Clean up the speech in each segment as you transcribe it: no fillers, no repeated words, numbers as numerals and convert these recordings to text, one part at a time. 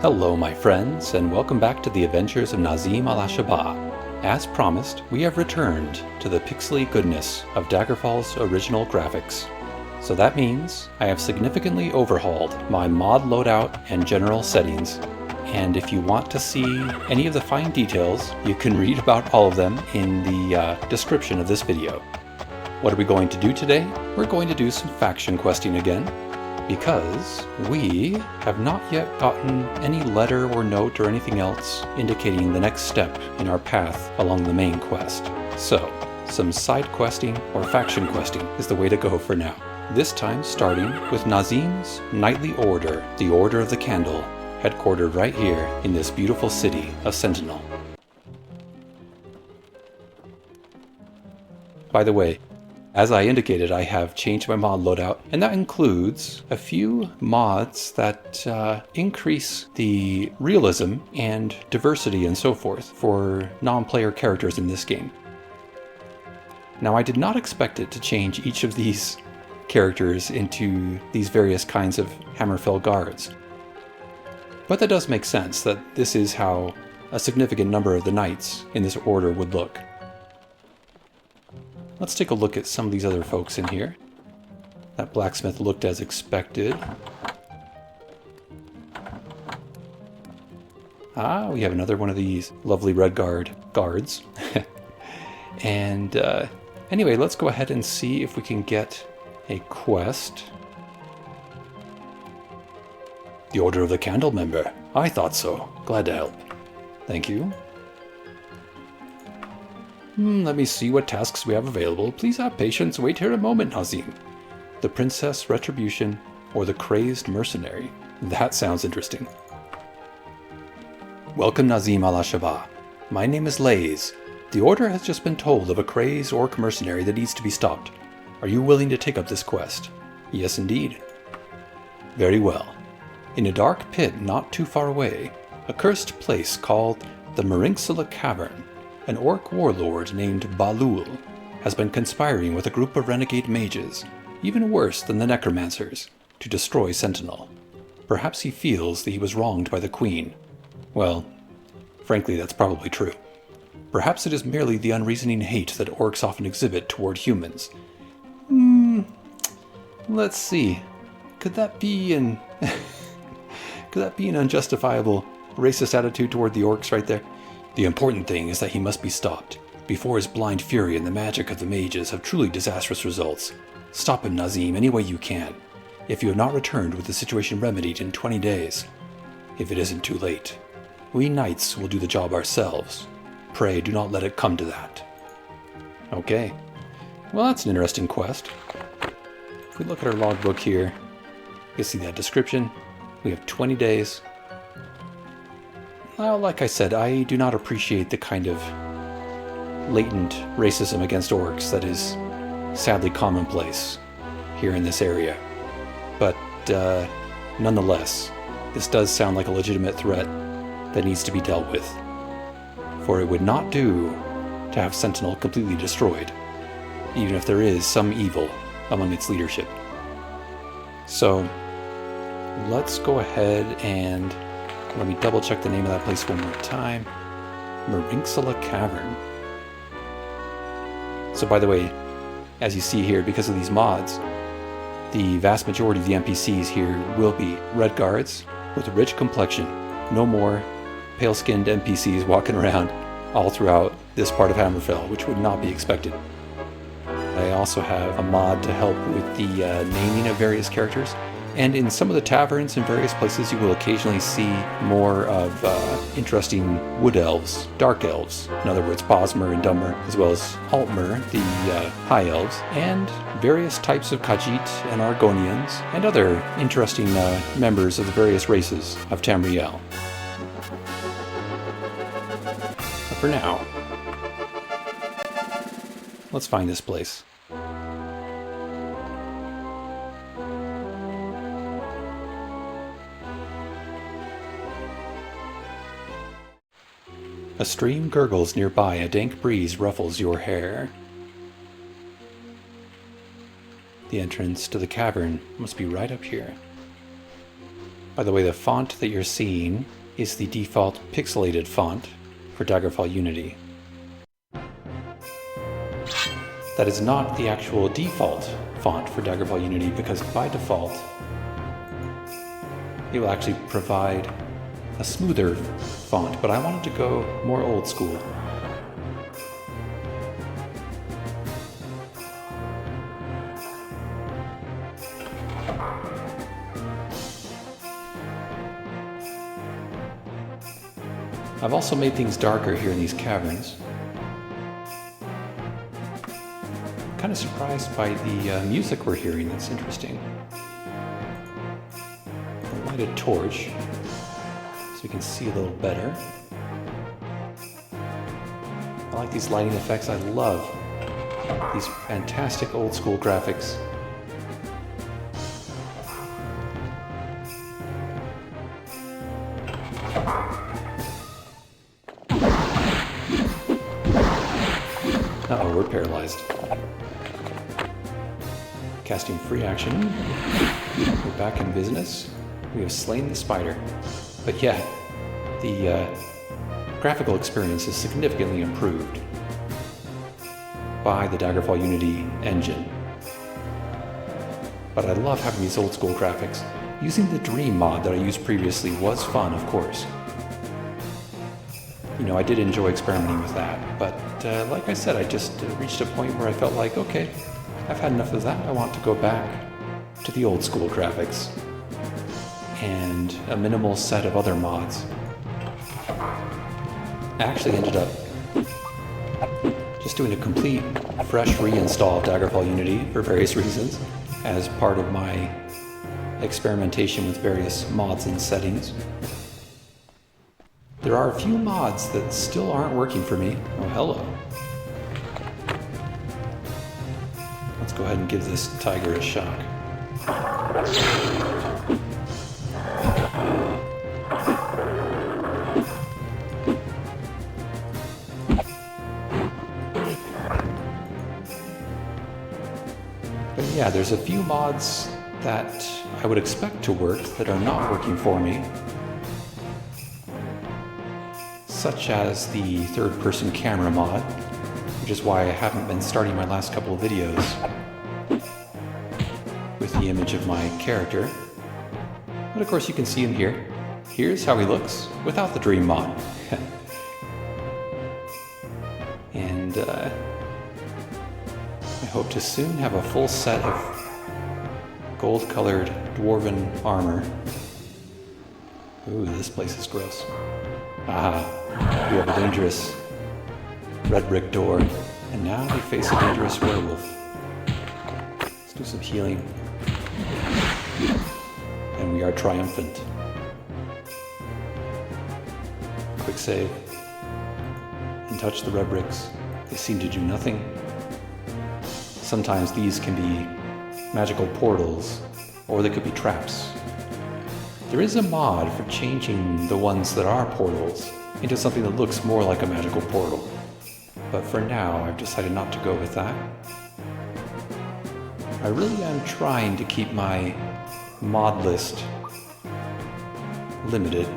Hello my friends, and welcome back to the Adventures of Nazeem al-Ashabah. As promised, we have returned to the pixely goodness of Daggerfall's original graphics. So that means I have significantly overhauled my mod loadout and general settings. And if you want to see any of the fine details, you can read about all of them in the description of this video. What are we going to do today? We're going to do some faction questing again, because we have not yet gotten any letter or note or anything else indicating the next step in our path along the main quest. So, some side questing or faction questing is the way to go for now. This time starting with Nazeem's Nightly Order, the Order of the Candle, headquartered right here in this beautiful city of Sentinel. By the way, as I indicated, I have changed my mod loadout, and that includes a few mods that increase the realism and diversity and so forth for non-player characters in this game. Now, I did not expect it to change each of these characters into these various kinds of Hammerfell guards. But that does make sense that this is how a significant number of the knights in this order would look. Let's take a look at some of these other folks in here. That blacksmith looked as expected. Ah, we have another one of these lovely red guards. And anyway, let's go ahead and see if we can get a quest. The Order of the Candle member. I thought so. Glad to help. Thank you. Let me see what tasks we have available. Please have patience. Wait here a moment, Nazeem. The Princess Retribution or the Crazed Mercenary. That sounds interesting. Welcome, Nazeem al-Ashabah. My name is Lays. The Order has just been told of a crazed orc mercenary that needs to be stopped. Are you willing to take up this quest? Yes, indeed. Very well. In a dark pit not too far away, a cursed place called the Marinxullah Cavern, an Orc Warlord named Baalul has been conspiring with a group of renegade mages, even worse than the necromancers, to destroy Sentinel. Perhaps he feels that he was wronged by the Queen. Well, frankly, that's probably true. Perhaps it is merely the unreasoning hate that orcs often exhibit toward humans. Let's see. Could that be an unjustifiable racist attitude toward the orcs right there? The important thing is that he must be stopped, before his blind fury and the magic of the mages have truly disastrous results. Stop him, Nazeem, any way you can, if you have not returned with the situation remedied in 20 days. If it isn't too late, we knights will do the job ourselves. Pray do not let it come to that. Okay, well that's an interesting quest. If we look at our logbook here, you see that description. We have 20 days. Well, like I said, I do not appreciate the kind of latent racism against orcs that is sadly commonplace here in this area. But nonetheless, this does sound like a legitimate threat that needs to be dealt with. For it would not do to have Sentinel completely destroyed, even if there is some evil among its leadership. So, let's go ahead and let me double check the name of that place one more time. Marinxullah Cavern. So by the way, as you see here, because of these mods, the vast majority of the NPCs here will be red guards with a rich complexion. No more pale-skinned NPCs walking around all throughout this part of Hammerfell, which would not be expected. I also have a mod to help with the naming of various characters. And in some of the taverns in various places, you will occasionally see more of interesting wood elves, dark elves. In other words, Bosmer and Dummer, as well as Altmer, the high elves, and various types of Khajiit and Argonians, and other interesting members of the various races of Tamriel. But for now, let's find this place. A stream gurgles nearby, a dank breeze ruffles your hair. The entrance to the cavern must be right up here. By the way, the font that you're seeing is the default pixelated font for Daggerfall Unity. That is not the actual default font for Daggerfall Unity, because by default it will actually provide a smoother font, but I wanted to go more old school. I've also made things darker here in these caverns. Kind of surprised by the music we're hearing. That's interesting. I'll light a torch so we can see a little better. I like these lighting effects. I love these fantastic old school graphics. Uh-oh, we're paralyzed. Casting free action. We're back in business. We have slain the spider. But yeah, the graphical experience is significantly improved by the Daggerfall Unity engine. But I love having these old school graphics. Using the Dream mod that I used previously was fun, of course. You know, I did enjoy experimenting with that, but like I said, I just reached a point where I felt like, okay, I've had enough of that. I want to go back to the old school graphics and a minimal set of other mods. I actually ended up just doing a complete fresh reinstall of Daggerfall Unity for various reasons as part of my experimentation with various mods and settings. There are a few mods that still aren't working for me. Oh, hello. Let's go ahead and give this tiger a shock. But yeah, there's a few mods that I would expect to work that are not working for me, such as the third-person camera mod, which is why I haven't been starting my last couple of videos with the image of my character. But of course you can see him here. Here's how he looks without the Dream mod. And I hope to soon have a full set of gold-colored dwarven armor. Ooh, this place is gross. Aha, we have a dangerous red brick door, and now we face a dangerous werewolf. Let's do some healing. And we are triumphant. Quick save. And touch the red bricks. They seem to do nothing. Sometimes these can be magical portals, or they could be traps. There is a mod for changing the ones that are portals into something that looks more like a magical portal. But for now, I've decided not to go with that. I really am trying to keep my mod list limited.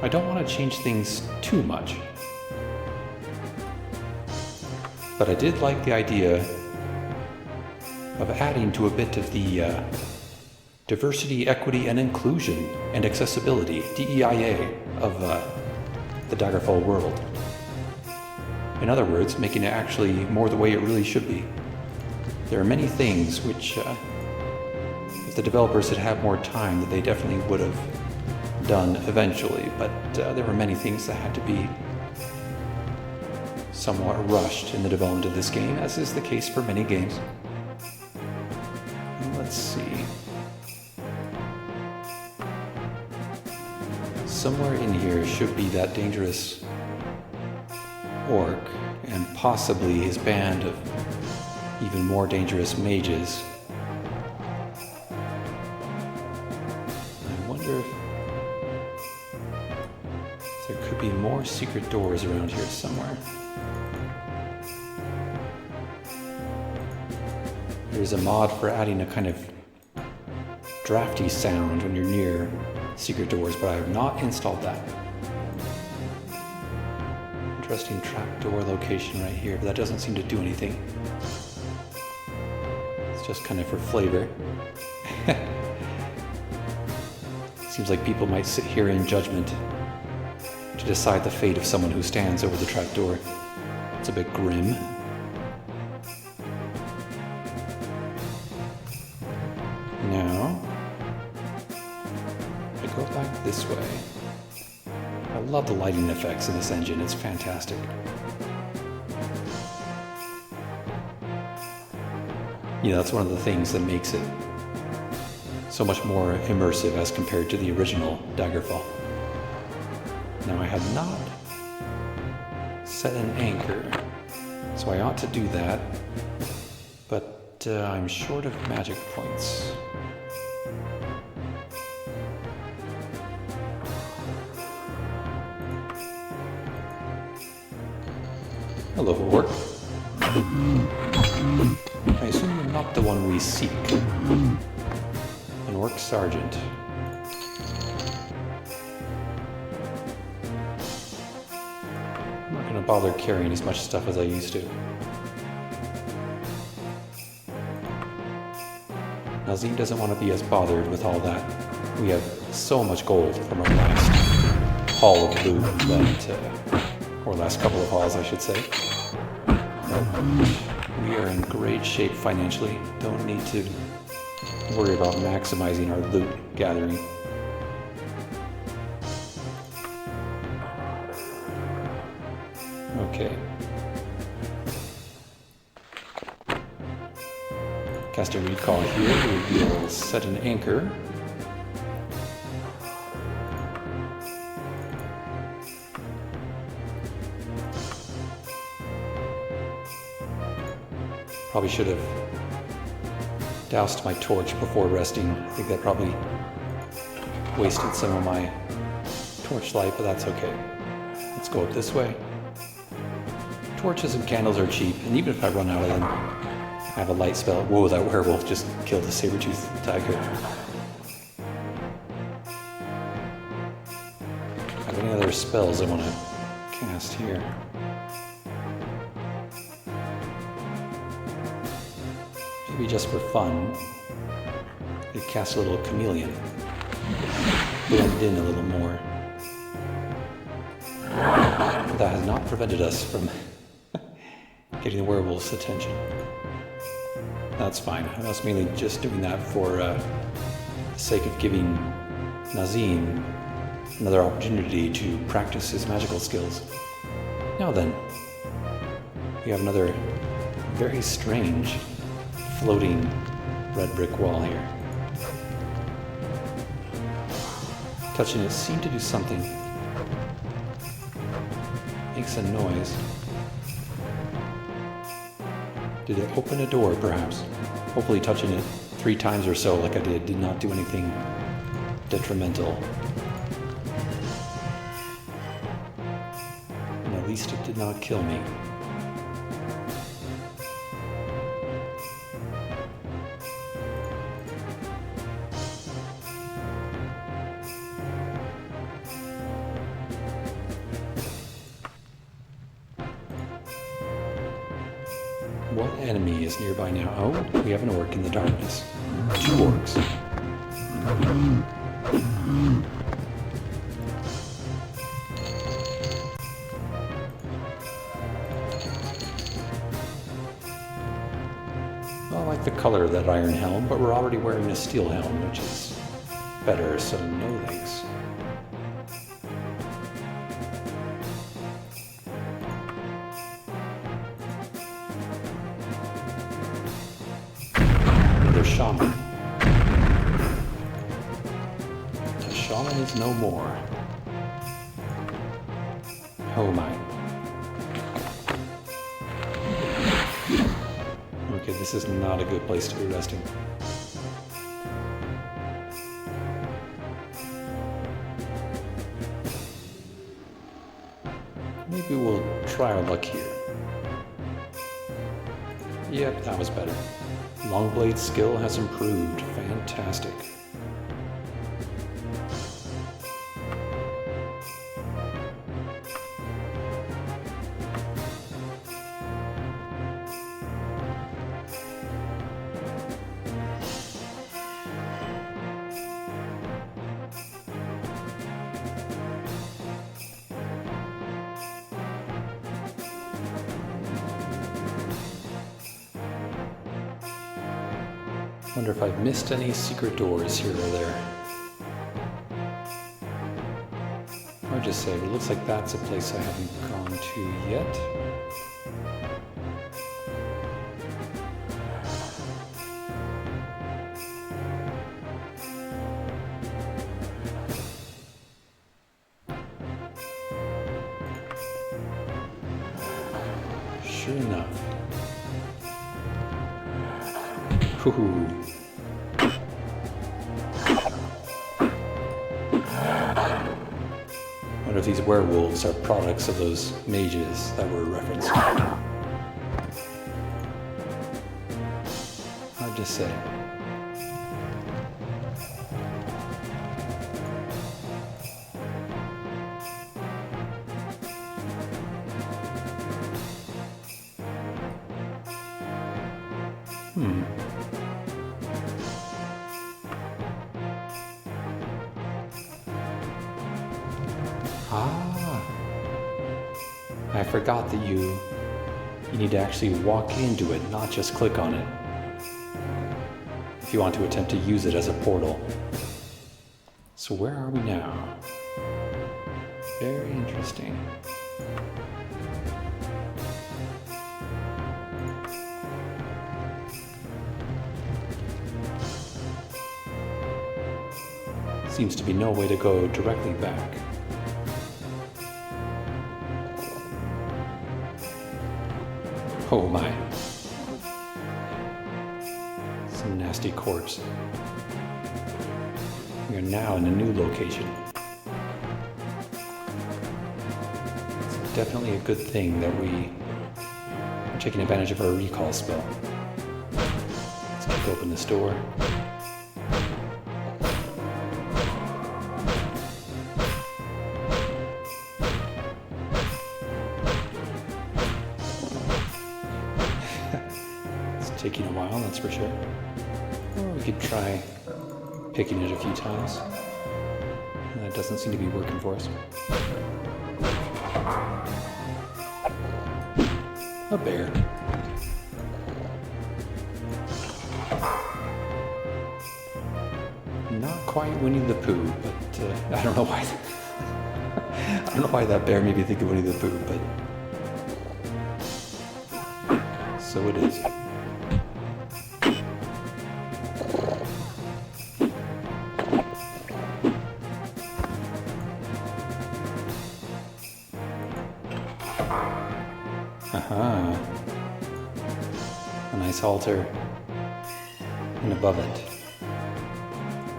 I don't want to change things too much. But I did like the idea of adding to a bit of the diversity, equity, and inclusion and accessibility, DEIA, of the Daggerfall world. In other words, making it actually more the way it really should be. There are many things which, if the developers had had more time, that they definitely would have done eventually, but there were many things that had to be somewhat rushed in the development of this game, as is the case for many games. Let's see. Somewhere in here should be that dangerous orc, and possibly his band of even more dangerous mages. I wonder if there could be more secret doors around here somewhere. There's a mod for adding a kind of drafty sound when you're near secret doors, but I have not installed that. Interesting trapdoor location right here, but that doesn't seem to do anything. It's just kind of for flavor. Seems like people might sit here in judgment to decide the fate of someone who stands over the trapdoor. It's a bit grim. Now, I go back this way. I love the lighting effects in this engine, it's fantastic. You know, that's one of the things that makes it so much more immersive as compared to the original Daggerfall. Now, I had not set an anchor, so I ought to do that, but I'm short of magic points. Hello, Orc. I assume you're not the one we seek. An Orc Sergeant. I'm not going to bother carrying as much stuff as I used to. Nazeem doesn't want to be as bothered with all that. We have so much gold from our last haul of loot, or last couple of hauls, I should say. We are in great shape financially. Don't need to worry about maximizing our loot gathering. Okay. Cast a recall here. We will set an anchor. Probably should have doused my torch before resting. I think that probably wasted some of my torch light, but that's okay. Let's go up this way. Torches and candles are cheap, and even if I run out of them, I have a light spell. Whoa, that werewolf just killed a saber-toothed tiger. Have any other spells I want to cast here? Maybe just for fun, we cast a little chameleon. Blend in a little more. That has not prevented us from getting the werewolf's attention. That's fine. I was mainly just doing that for the sake of giving Nazeem another opportunity to practice his magical skills. Now then, we have another very strange floating red brick wall here. Touching it seemed to do something. Makes a noise. Did it open a door, perhaps? Hopefully touching it 3 times or so like I did not do anything detrimental. And at least it did not kill me. What enemy is nearby now? Oh, we have an orc in the darkness. 2 orcs. Well, I like the color of that iron helm, but we're already wearing a steel helm, which is better, so no thanks. Shaman. The shaman is no more. Oh my. Okay, this is not a good place to be resting. Maybe we'll try our luck here. Yep, that was better. Longblade skill has improved. Fantastic. Wonder if I've missed any secret doors here or there. Hard to say, but it looks like that's a place I haven't gone to yet. Sure enough. Hoo-hoo. Wonder if these werewolves are products of those mages that were referenced. Hard to say. I forgot that you need to actually walk into it, not just click on it, if you want to attempt to use it as a portal. So where are we now? Very interesting. Seems to be no way to go directly back. Oh my. Some nasty corpse. We are now in a new location. It's definitely a good thing that we are taking advantage of our recall spell. Let's kick open this door. Taking a while, that's for sure. Or we could try picking it a few times. That doesn't seem to be working for us. A bear. Not quite Winnie the Pooh, but I don't know why. I don't know why that bear made me think of Winnie the Pooh, but so it is. Aha. A nice altar. And above it,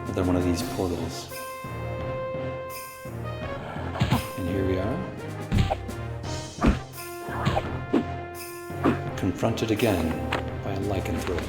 another one of these portals. And here we are. Confronted again by a lycanthrope.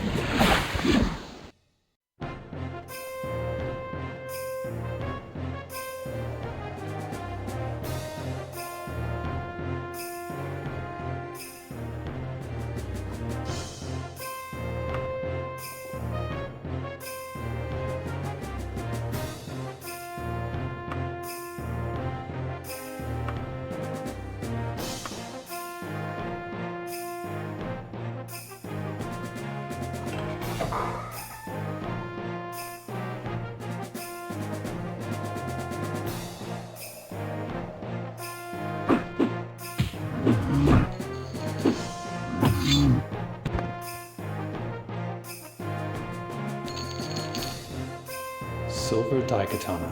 Silver Daikatana.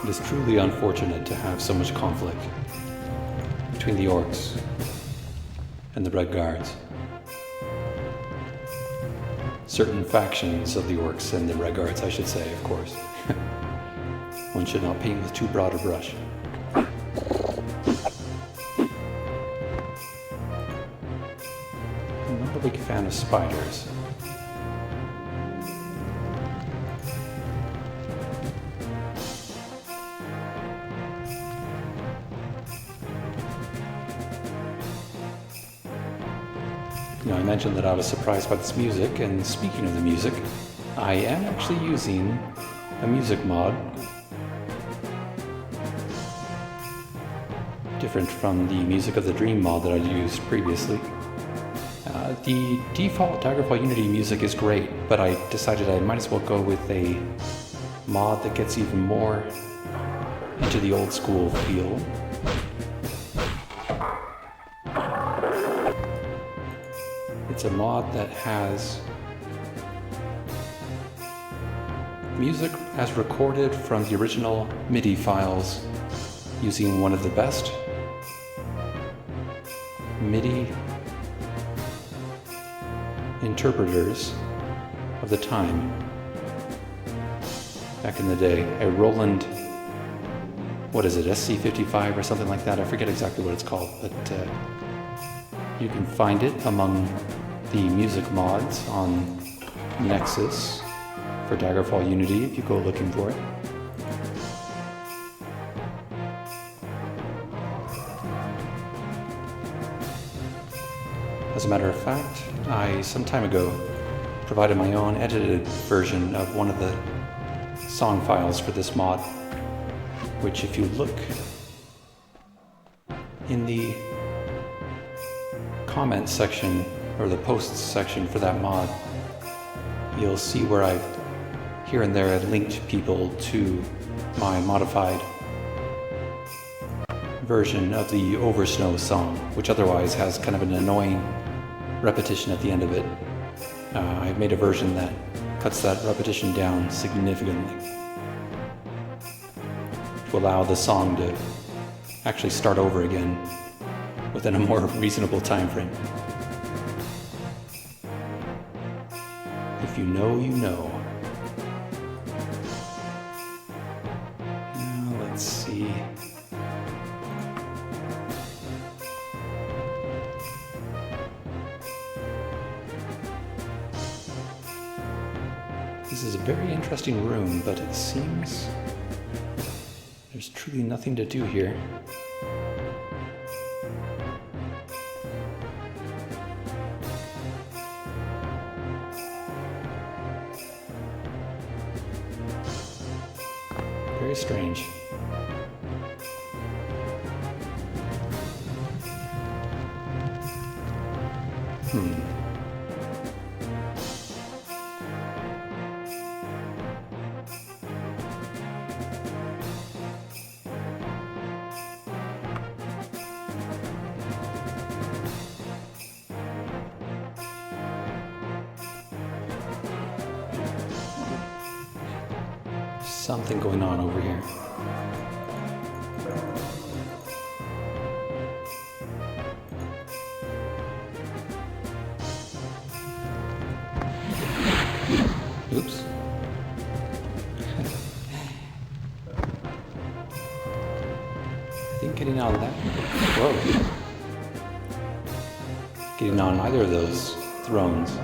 It is truly unfortunate to have so much conflict between the orcs and the Red Guards. Certain factions of the orcs and the Red Guards, I should say, of course. One should not paint with too broad a brush. I'm not a big fan of spiders. I mentioned that I was surprised by this music, and speaking of the music, I am actually using a music mod different from the Music of the Dream mod that I used previously. The default Daggerfall Unity music is great, but I decided I might as well go with a mod that gets even more into the old school feel. It's a mod that has music as recorded from the original MIDI files using one of the best MIDI interpreters of the time. Back in the day, a Roland, what is it, SC55 or something like that? I forget exactly what it's called, but you can find it among the music mods on Nexus for Daggerfall Unity if you go looking for it. As a matter of fact, I some time ago provided my own edited version of one of the song files for this mod, which if you look in the comments section or the posts section for that mod, you'll see where I've here and there linked people to my modified version of the Oversnow song, which otherwise has kind of an annoying repetition at the end of it. I've made a version that cuts that repetition down significantly to allow the song to actually start over again within a more reasonable time frame. If you know, you know. Now let's see. This is a very interesting room, but it seems there's truly nothing to do here. Very strange. Something going on over here. Oops. I think getting on that. Whoa. Getting on either of those thrones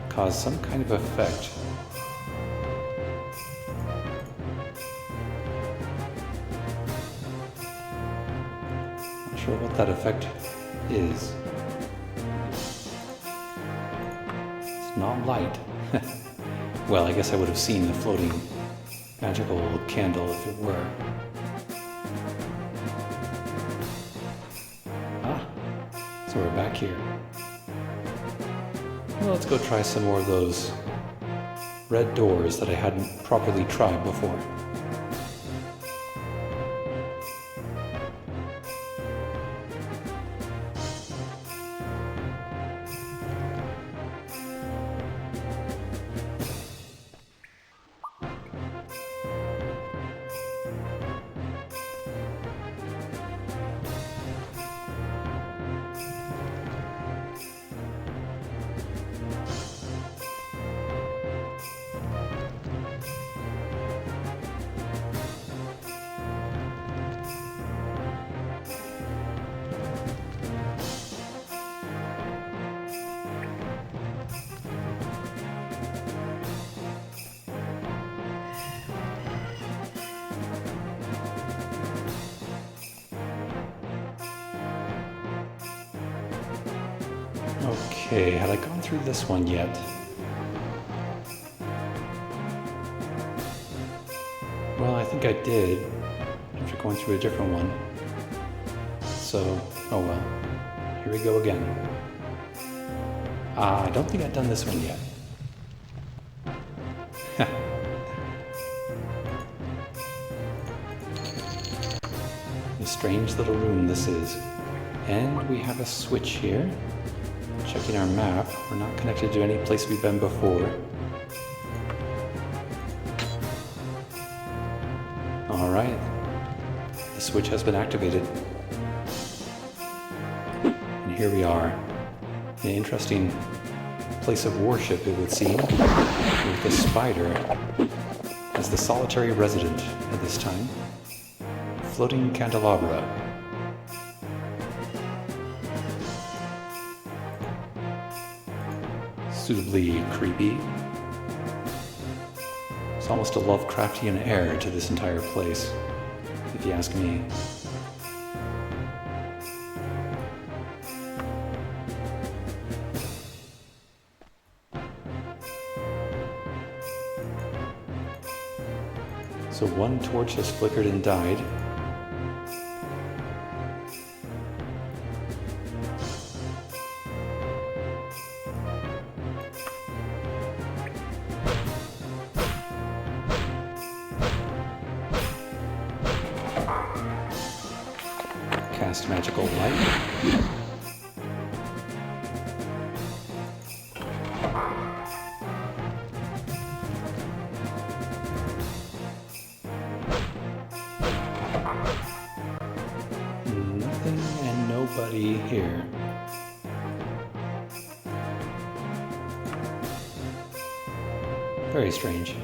caused some kind of effect. Sure what that effect is. It's not light. Well, I guess I would have seen the floating magical candle if it were. Ah, so we're back here. Well, let's go try some more of those red doors that I hadn't properly tried before. Okay, had I gone through this one yet? Well, I think I did, after going through a different one. So, oh well, here we go again. I don't think I've done this one yet. A strange little room this is. And we have a switch here. Checking our map, we're not connected to any place we've been before. Alright. The switch has been activated. And here we are. An interesting place of worship, it would seem, with the spider as the solitary resident at this time. Floating candelabra. Suitably creepy. It's almost a Lovecraftian air to this entire place, if you ask me. So one torch has flickered and died. Cast magical light. Nothing and nobody here. Very strange.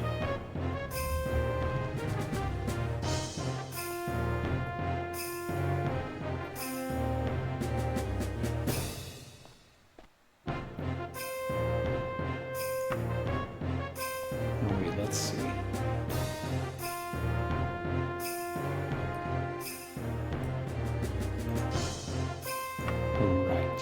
Let's see. Right.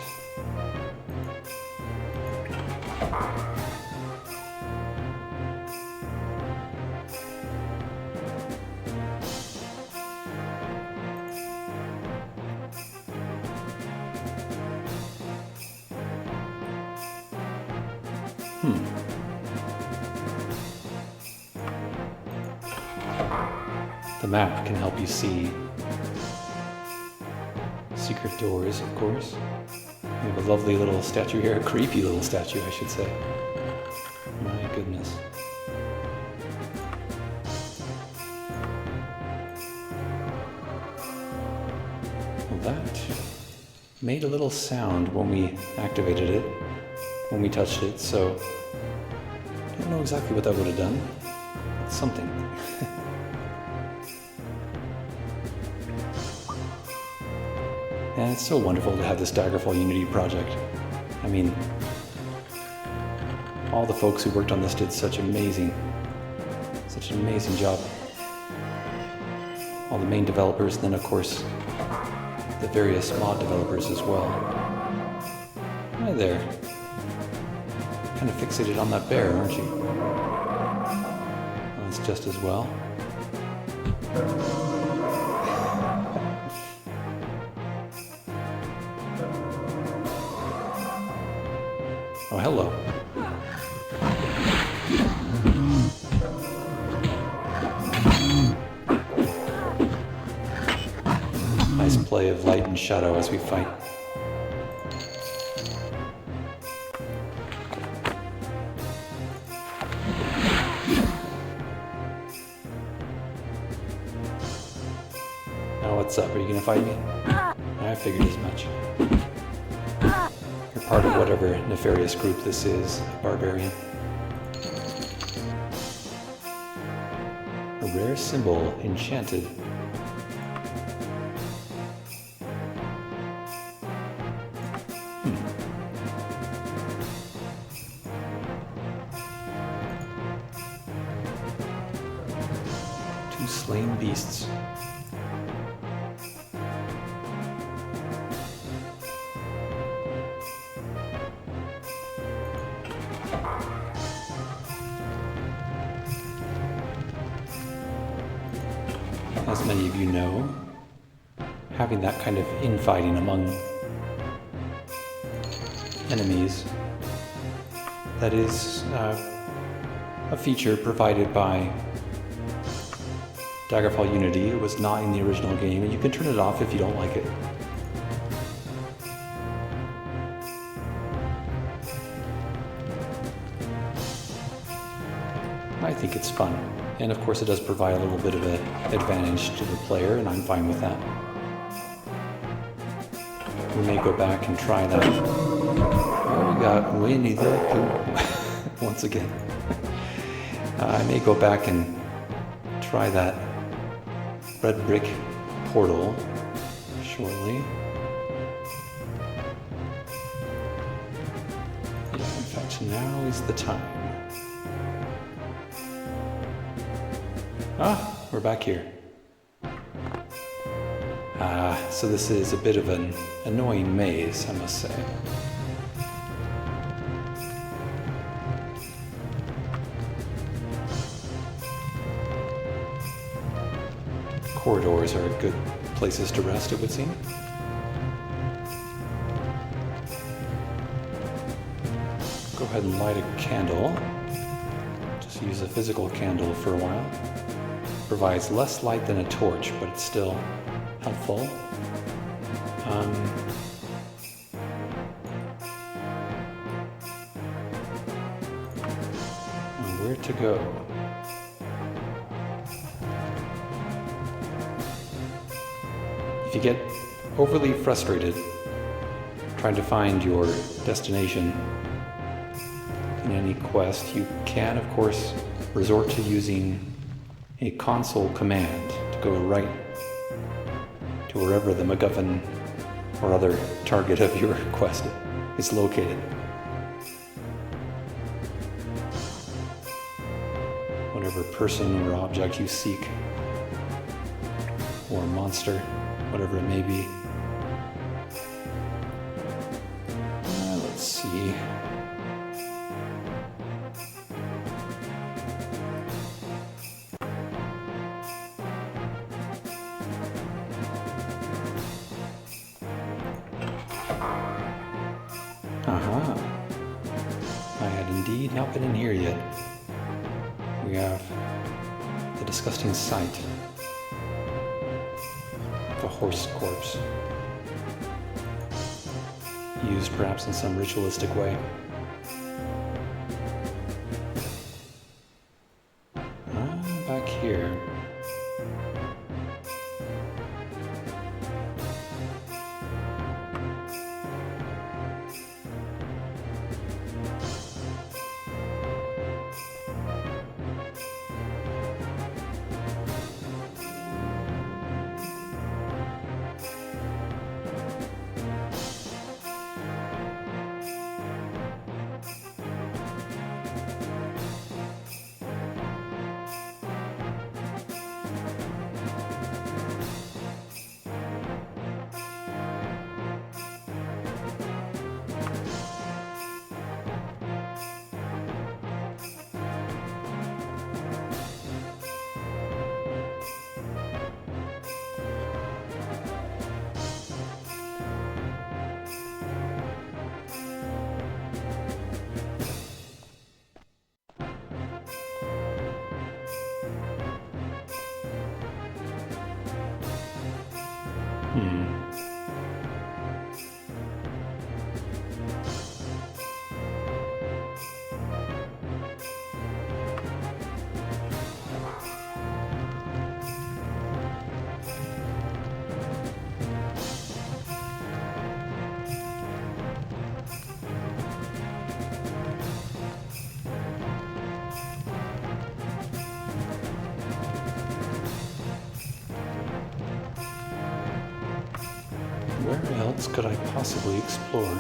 The map can help you see secret doors, of course. We have a lovely little statue here, a creepy little statue, I should say. My goodness. Well, that made a little sound when we activated it, when we touched it, so I don't know exactly what that would have done. It's something. And it's so wonderful to have this Daggerfall Unity project. I mean, all the folks who worked on this did such an amazing job. All the main developers, and then of course, the various mod developers as well. Hi there. Kind of fixated on that bear, aren't you? Well, that's just as well. Oh, hello. Nice play of light and shadow as we fight. Now what's up? Are you gonna fight me? I figured as much. You're part of whatever nefarious group this is, barbarian. A rare symbol, enchanted. Two slain beasts. As many of you know, having that kind of infighting among enemies that is a feature provided by Daggerfall Unity. It was not in the original game, and you can turn it off if you don't like it. I think it's fun, and of course it does provide a little bit of an advantage to the player, and I'm fine with that. We may go back and try that. Oh, we got Winnie the Pooh once again. I may go back and try that red brick portal shortly. Yeah, in fact, now is the time. Ah, we're back here. So this is a bit of an annoying maze, I must say. Corridors are good places to rest, it would seem. Go ahead and light a candle. Just use a physical candle for a while. Provides less light than a torch, but it's still helpful. Where to go? If you get overly frustrated trying to find your destination in any quest, you can, of course, resort to using a console command to go right to wherever the MacGuffin or other target of your quest is located. Whatever person or object you seek, or monster, whatever it may be. Let's see. I had indeed not been in here yet. We have the disgusting sight of a horse corpse, used perhaps in some ritualistic way. Back here. Where else could I possibly explore?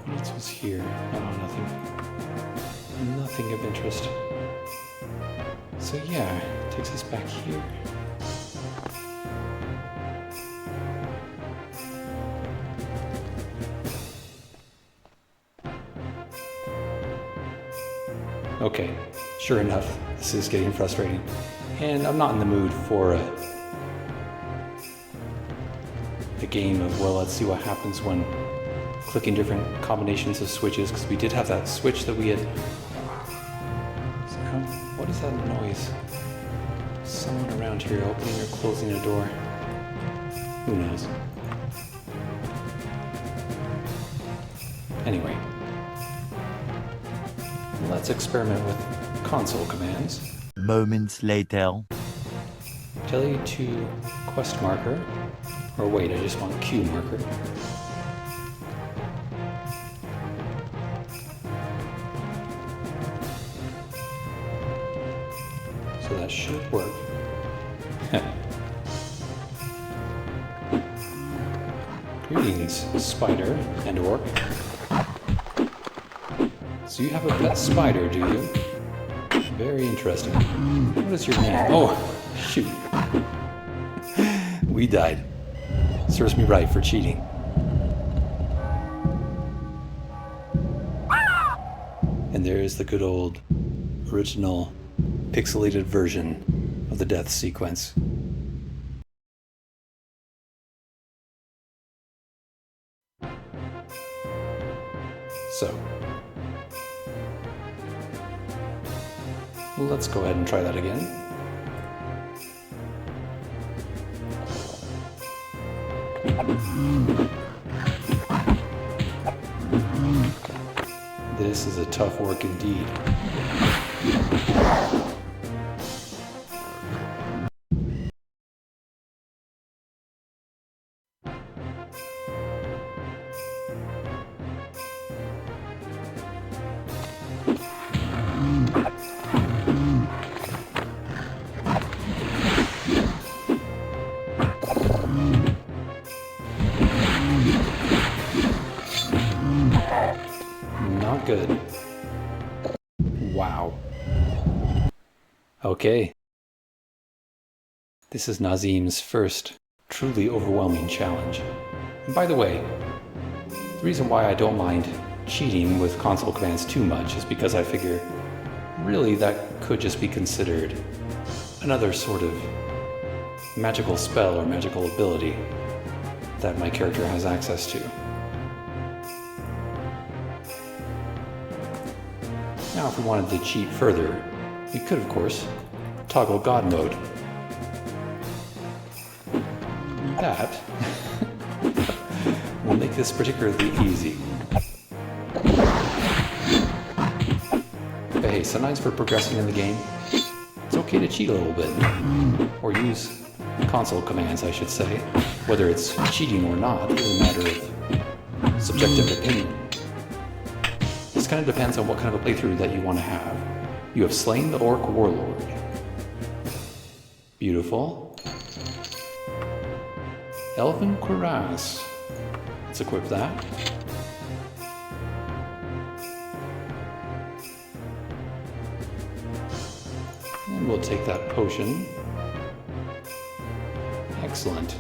What else was here? No, nothing. Nothing of interest. So yeah, it takes us back here. Okay, sure enough, this is getting frustrating. And I'm not in the mood for a game of, well, let's see what happens when clicking different combinations of switches, because we did have that switch that we had... What is that noise? Someone around here opening or closing a door. Who knows? Anyway, let's experiment with console commands. Moments later. Tell you to quest marker, or wait, I just want queue marker. So that should work. Greetings, spider and orc. So you have a pet spider, do you? Very interesting. What is your name? Oh, shoot. We died. Serves me right for cheating. And there is the good old, original, pixelated version of the death sequence. So, let's go ahead and try that again. This is a tough work indeed. Not good. Wow. Okay. This is Nazeem's first truly overwhelming challenge. And by the way, the reason why I don't mind cheating with console commands too much is because I figure really that could just be considered another sort of magical spell or magical ability that my character has access to. Now, if we wanted to cheat further, we could, of course, toggle God mode. That will make this particularly easy. But hey, sometimes for progressing in the game, it's okay to cheat a little bit. Or use console commands, I should say. Whether it's cheating or not is a matter of subjective opinion. This kind of depends on what kind of a playthrough that you want to have. You have slain the Orc Warlord. Beautiful. Elven Cuirass. Let's equip that. And we'll take that potion. Excellent.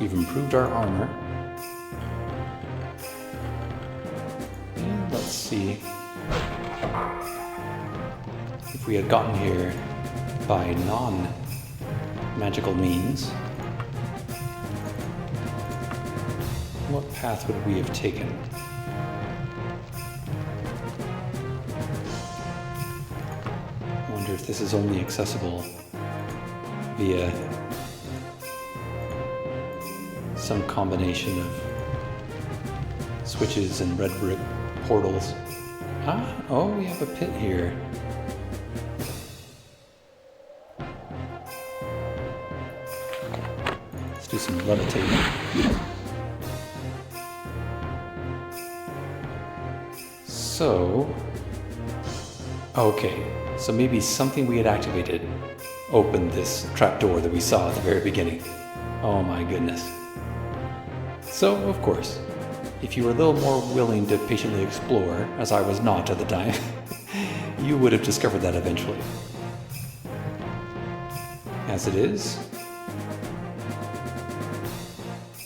We've improved our armor. And let's see if we had gotten here by non-magical means, what path would we have taken? I wonder if this is only accessible via some combination of switches and red brick portals. Oh, we have a pit here. Let's do some levitating. So, okay, so maybe something we had activated opened this trapdoor that we saw at the very beginning. Oh my goodness. So, of course, if you were a little more willing to patiently explore, as I was not at the time, you would have discovered that eventually. As it is,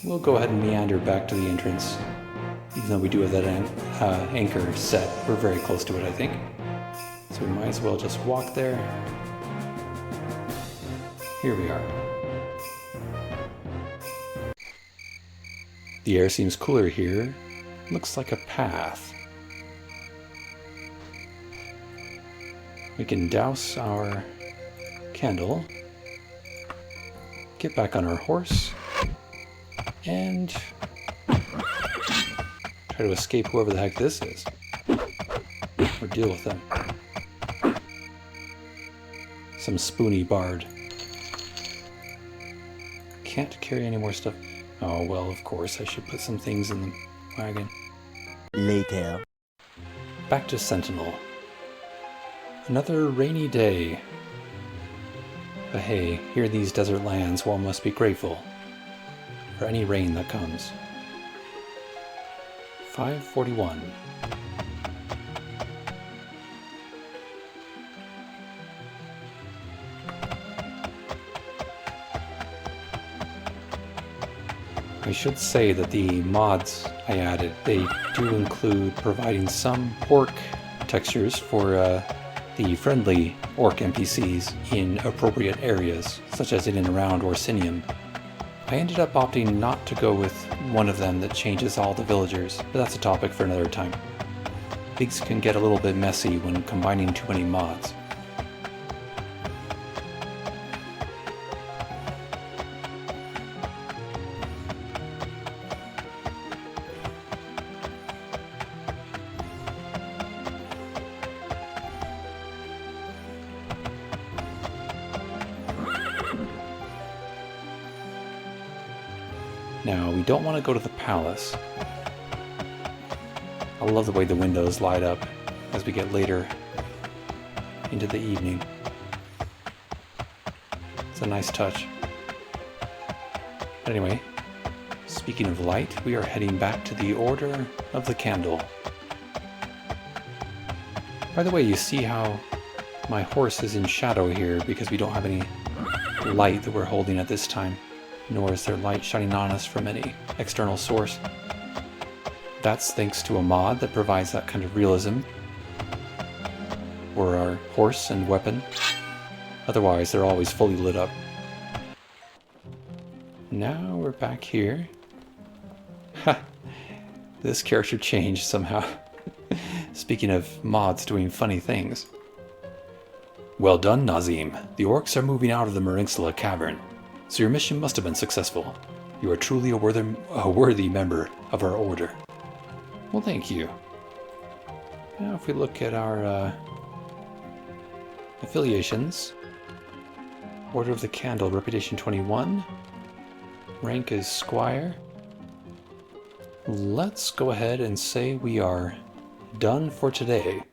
we'll go ahead and meander back to the entrance, even though we do have that anchor set. We're very close to it, I think. So we might as well just walk there. Here we are. The air seems cooler here, looks like a path. We can douse our candle, get back on our horse, and try to escape whoever the heck this is. Or deal with them. Some spoony bard. Can't carry any more stuff. Oh, well, of course, I should put some things in the wagon. Later. Back to Sentinel. Another rainy day. But hey, here in these desert lands, one must be grateful for any rain that comes. 5:41. I should say that the mods I added, they do include providing some orc textures for the friendly orc NPCs in appropriate areas, such as in and around Orsinium. I ended up opting not to go with one of them that changes all the villagers, but that's a topic for another time. Things can get a little bit messy when combining too many mods. Now, we don't want to go to the palace. I love the way the windows light up as we get later into the evening. It's a nice touch. But anyway, speaking of light, we are heading back to the Order of the Candle. By the way, you see how my horse is in shadow here because we don't have any light that we're holding at this time, nor is there light shining on us from any external source. That's thanks to a mod that provides that kind of realism for our horse and weapon. Otherwise, they're always fully lit up. Now we're back here. Ha! This character changed somehow. Speaking of mods doing funny things. Well done, Nazeem. The orcs are moving out of the Marinxullah Cavern, so your mission must have been successful. You are truly a worthy member of our order. Well, thank you. Now if we look at our affiliations. Order of the Candle, Reputation 21. Rank is Squire. Let's go ahead and say we are done for today.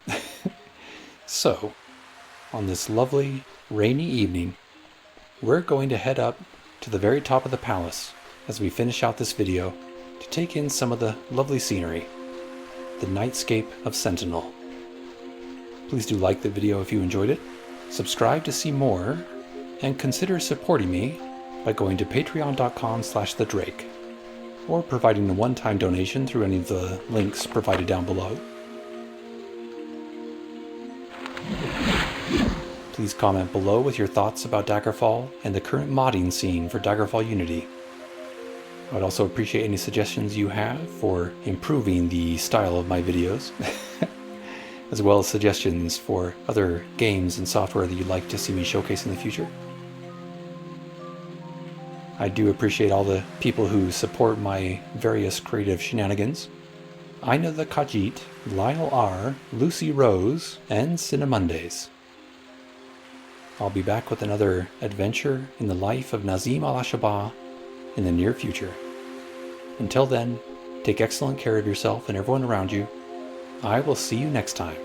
So, on this lovely rainy evening, we're going to head up to the very top of the palace as we finish out this video to take in some of the lovely scenery, the nightscape of Sentinel. Please do like the video if you enjoyed it, subscribe to see more, and consider supporting me by going to patreon.com/thedrake or providing a one-time donation through any of the links provided down below. Please comment below with your thoughts about Daggerfall and the current modding scene for Daggerfall Unity. I would also appreciate any suggestions you have for improving the style of my videos, as well as suggestions for other games and software that you'd like to see me showcase in the future. I do appreciate all the people who support my various creative shenanigans. Ina the Khajiit, Lionel R, Lucy Rose, and Cinemondays. I'll be back with another adventure in the life of Nazeem al-Ashabah in the near future. Until then, take excellent care of yourself and everyone around you. I will see you next time.